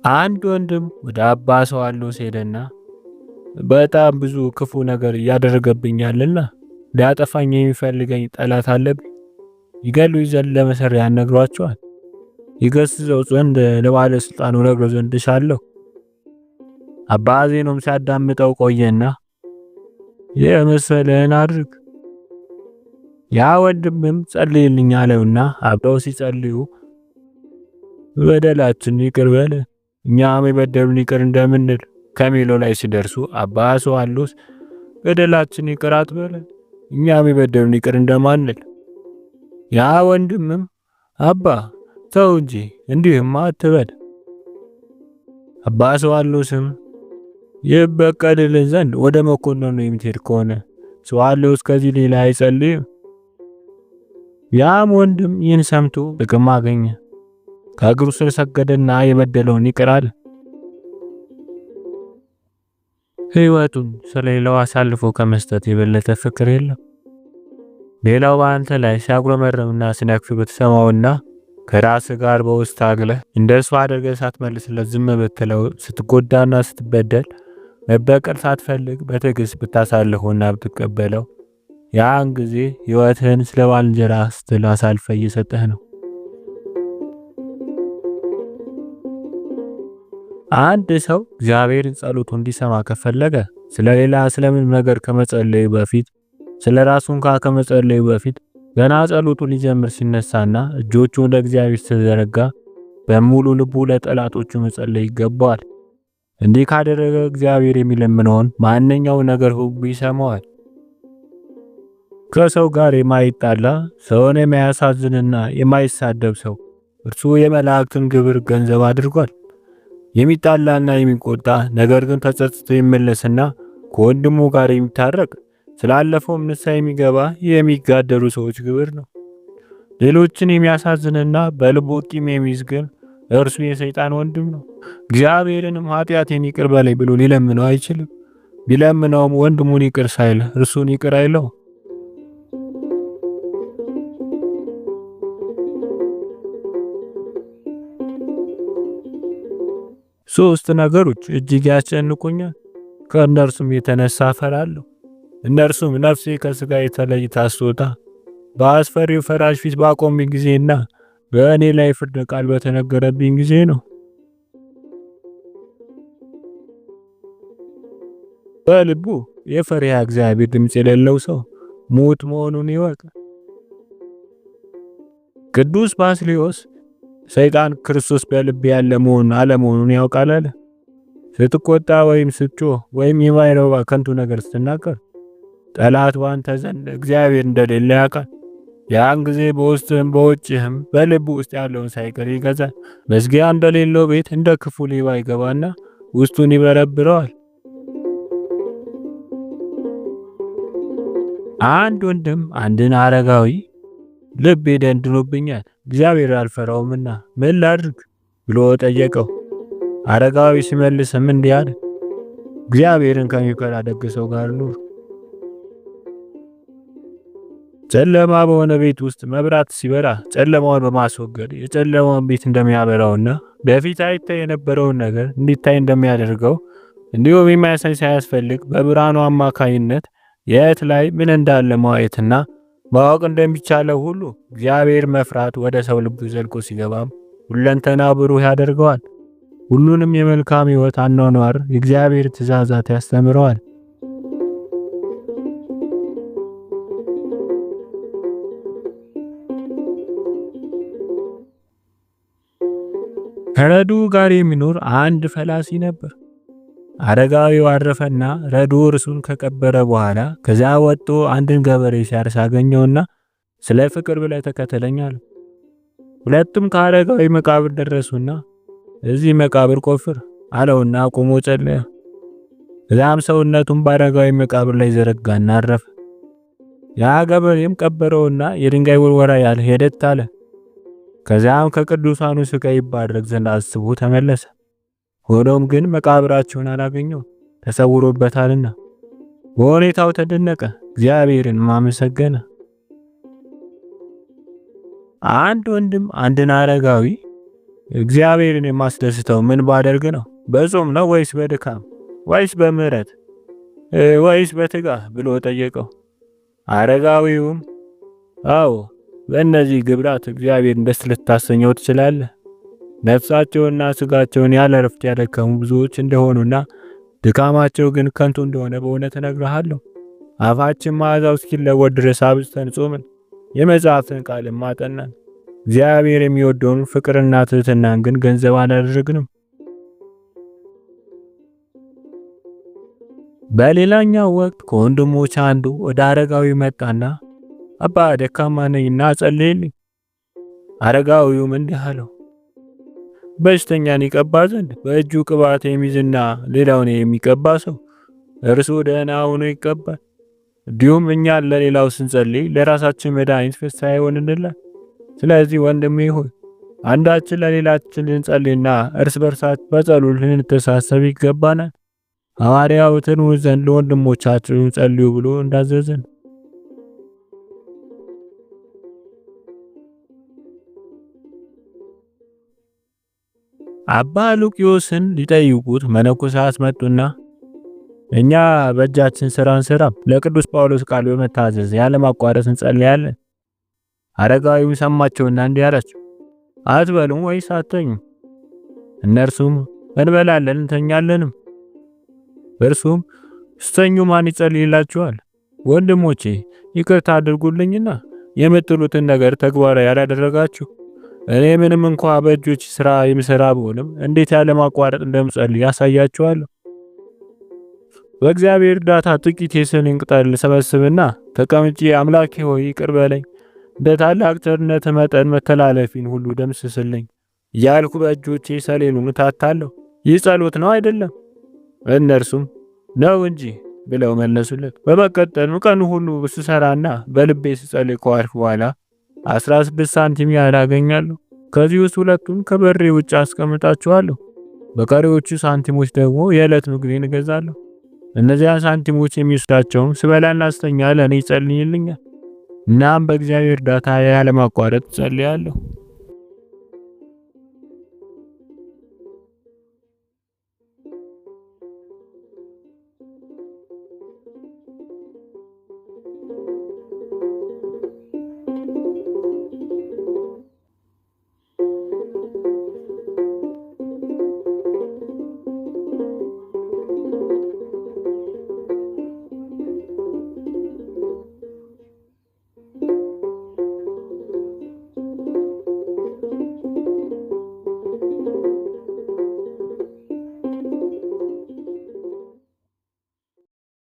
አንድ ወንድም ወደ አባ ሰዋልወስ ሄደና በጣም ብዙ ክፉ ነገር እያደረገብኛልና ሊያጠፋኝ የሚፈልገኝ ጠላት አለብኝ። ይገሉኝ ዘንድ ለመሰሪያ ነግሯቸዋል። ይገስጸው ዘንድ ለባለስልጣኑ ነግሮ ዘንድ ሻለሁ። አባ ዜኖም ሲያዳምጠው ቆየና የመሰለህን አድርግ። ያ ወንድምም ጸልይልኝ አለውና አብረው ሲጸልዩ በደላችን ይቅር በለን እኛም የበደሉን ይቅር እንደምንል ከሚለው ላይ ሲደርሱ አባ ሰዋልወስ በደላችን ይቅር አትበለን እኛም የበደሉን ይቅር እንደማንል። ያ ወንድምም አባ ተው እንጂ እንዲህማ አትበል። አባ ሰዋልወስም ይበቀልልን ዘንድ ወደ መኮንኑ የምትሄድ ከሆነ ሰዋልወስ ከዚህ ሌላ አይጸልይም። ያም ወንድም ይህን ሰምቶ ጥቅም አገኘ። ከእግሩ ስር ሰገደና የበደለውን ይቅር አለ። ሕይወቱን ስለሌላው አሳልፎ ከመስጠት የበለጠ ፍቅር የለም። ሌላው በአንተ ላይ ሲያጉረመርምና ሲነክፍ ብትሰማውና ከራስ ጋር በውስጥ ታግለህ እንደሱ አድርገህ ሳትመልስለት ዝም ብትለው ስትጎዳና ስትበደል መበቀል ሳትፈልግ በትዕግስት ብታሳልፈውና ብትቀበለው ያን ጊዜ ሕይወትህን ስለ ባልንጀራህ ስትል አሳልፈህ እየሰጠህ ነው። አንድ ሰው እግዚአብሔርን ጸሎቱ እንዲሰማ ከፈለገ ስለሌላ ስለምን ነገር ከመጸለዩ በፊት ስለራሱ እንኳን ከመጸለዩ በፊት ገና ጸሎቱ ሊጀምር ሲነሳና እጆቹ ወደ እግዚአብሔር ሲዘረጋ በሙሉ ልቡ ለጠላቶቹ መጸለይ ይገባዋል። እንዲህ ካደረገ እግዚአብሔር የሚለምነውን ማንኛው ነገር ሁሉ ይሰማዋል። ከሰው ጋር የማይጣላ ሰውን የማያሳዝንና የማይሳደብ ሰው እርሱ የመላእክትን ግብር ገንዘብ አድርጓል። የሚጣላና የሚቆጣ ነገር ግን ተጸጽቶ የሚመለስና ከወንድሙ ጋር የሚታረቅ ስላለፈውም ንስሐ የሚገባ የሚጋደሉ ሰዎች ግብር ነው። ሌሎችን የሚያሳዝንና በልቡ ቂም የሚይዝ ግን እርሱ የሰይጣን ወንድም ነው። እግዚአብሔርንም ኃጢአቴን ይቅር በለኝ ብሎ ሊለምነው አይችልም። ቢለምነውም ወንድሙን ይቅር ሳይል እርሱን ይቅር አይለው። ሶስት ነገሮች እጅግ ያስጨንቁኛል፣ ከእነርሱም የተነሳ እፈራለሁ። እነርሱም ነፍሴ ከስጋ የተለይታ ስትወጣ በአስፈሪው ፈራጅ ፊት ባቆመኝ ጊዜና በእኔ ላይ ፍርድ ቃል በተነገረብኝ ጊዜ ነው። በልቡ የፈሪሃ እግዚአብሔር ድምፅ የሌለው ሰው ሙት መሆኑን ይወቅ። ቅዱስ ባስልዮስ ሰይጣን ክርስቶስ በልብ ያለ መሆኑን አለመሆኑን ያውቃል አለ። ስትቆጣ ወይም ስትጮህ ወይም የማይረባ ከንቱ ነገር ስትናገር ጠላት ባንተ ዘንድ እግዚአብሔር እንደሌለ ያውቃል። ያን ጊዜ በውስጥህም በውጭህም በልብ ውስጥ ያለውን ሳይቀር ይገዛል። መዝጊያ እንደሌለው ቤት እንደ ክፉ ሌባ ይገባና ውስጡን ይበረብረዋል። አንድ ወንድም አንድን አረጋዊ ልቤ ደንድኖብኛል፣ እግዚአብሔር አልፈራውምና ምን ላድርግ ብሎ ጠየቀው። አረጋዊ ሲመልስም እንዲህ አለ፣ እግዚአብሔርን ከሚፈራ ደግ ሰው ጋር ኑር። ጨለማ በሆነ ቤት ውስጥ መብራት ሲበራ ጨለማውን በማስወገድ የጨለማውን ቤት እንደሚያበራውና በፊት አይታይ የነበረውን ነገር እንዲታይ እንደሚያደርገው እንዲሁም የሚያሳይ ሳያስፈልግ በብርሃኑ አማካይነት የት ላይ ምን እንዳለ ማየትና ማወቅ እንደሚቻለው ሁሉ እግዚአብሔር መፍራት ወደ ሰው ልብ ዘልቆ ሲገባም ሁለንተና ብሩህ ያደርገዋል። ሁሉንም የመልካም ሕይወት አኗኗር የእግዚአብሔር ትእዛዛት ያስተምረዋል። ከረዱ ጋር የሚኖር አንድ ፈላሲ ነበር። አረጋዊው አረፈና ረዱ እርሱን ከቀበረ በኋላ ከዛ ወጥቶ አንድን ገበሬ ሲያርስ አገኘውና ስለ ፍቅር ብለህ ተከተለኝ አለው። ሁለቱም ከአረጋዊ መቃብር ደረሱና እዚህ መቃብር ቆፍር አለውና ቆሞ ጸለየ። ከዛም ሰውነቱን በአረጋዊ መቃብር ላይ ዘረጋና አረፈ። ያ ገበሬም ቀበረውና የድንጋይ ውርወራ ያህል ሄደት አለ። ከዛም ከቅዱሳኑ ሥጋ ይባረክ ዘንድ አስቦ ተመለሰ። ሆኖም ግን መቃብራቸውን አላገኘው፣ ተሰውሮበታልና። በሁኔታው ተደነቀ፣ እግዚአብሔርን አመሰገነ። አንድ ወንድም አንድን አረጋዊ እግዚአብሔርን የማስደስተው ምን ባደርግ ነው? በጾም ነው ወይስ በድካም ወይስ በምህረት ወይስ በትጋህ ብሎ ጠየቀው። አረጋዊውም አዎ በእነዚህ ግብራት እግዚአብሔርን ደስ ልታሰኘው ትችላለህ። ነፍሳቸውና ስጋቸውን ያለ እረፍት ያደከሙ ብዙዎች እንደሆኑና ድካማቸው ግን ከንቱ እንደሆነ በእውነት እነግርሃለሁ። አፋችን መዓዛው እስኪለወጥ ድረስ አብዝተን ጾምን፣ የመጽሐፍትን ቃልም አጠናን። እግዚአብሔር የሚወደውን ፍቅርና ትህትናን ግን ገንዘብ አላደረግንም። በሌላኛው ወቅት ከወንድሞች አንዱ ወደ አረጋዊ መጣና አባ ደካማ ነኝና ጸልይልኝ። አረጋዊውም እንዲህ አለው፣ በሽተኛን ይቀባ ዘንድ በእጁ ቅባት የሚይዝና ሌላውን የሚቀባ ሰው እርሱ ደህና ሆኖ ይቀባል። እንዲሁም እኛን ለሌላው ስንጸልይ ለራሳችን መድኃኒት ፍስሐ ይሆንልናል። ስለዚህ ወንድሜ ሆይ አንዳችን ለሌላችን ልንጸልይና እርስ በርሳችን በጸሎት ልንተሳሰብ ይገባናል። ሐዋርያው ትኑ ዘንድ ለወንድሞቻችሁ ጸልዩ ብሎ እንዳዘዘን። አባ ሉቂዮስን ሊጠይቁት መነኮሳት መጡና እኛ በእጃችን ስራ አንሰራም፣ ለቅዱስ ጳውሎስ ቃል በመታዘዝ ያለማቋረጥ እንጸልያለን። አረጋዊው ሰማቸውና እንዲህ አላቸው፣ አትበሉም ወይስ አትተኙም? እነርሱም እንበላለን እንተኛለንም። እርሱም ስተኙ ማን ይጸልይላችኋል? ወንድሞቼ ይቅርታ አድርጉልኝና የምትሉትን ነገር ተግባራዊ ያላደረጋችሁ እኔ ምንም እንኳ በእጆች ስራ የምሰራ ብሆንም እንዴት ያለማቋረጥ እንደምጸልይ ያሳያችኋለሁ። በእግዚአብሔር እርዳታ ጥቂት የሰሌን ቅጠል ሰበስብና ተቀምጬ አምላኬ ሆይ ይቅር በለኝ፣ እንደ ታላቅ ቸርነት መጠን መተላለፊን ሁሉ ደምስስልኝ እያልኩ በእጆቼ ሰሌኑን እታታለሁ። ይህ ጸሎት ነው አይደለም? እነርሱም ነው እንጂ ብለው መለሱለት። በመቀጠልም ቀኑ ሁሉ ስሰራና በልቤ ስጸልይ ከዋልኩ በኋላ 16 ሳንቲም ያህል አገኛለሁ። ከዚህ ውስጥ ሁለቱን ከበሬ ውጭ አስቀምጣቸዋለሁ። በቀሪዎቹ ሳንቲሞች ደግሞ የዕለት ምግቤን እገዛለሁ። እነዚያ ሳንቲሞች የሚወስዳቸውን ስበላና ስተኛ ለእኔ ይጸልይልኛል። እናም በእግዚአብሔር እርዳታ ያለማቋረጥ ጸልያለሁ።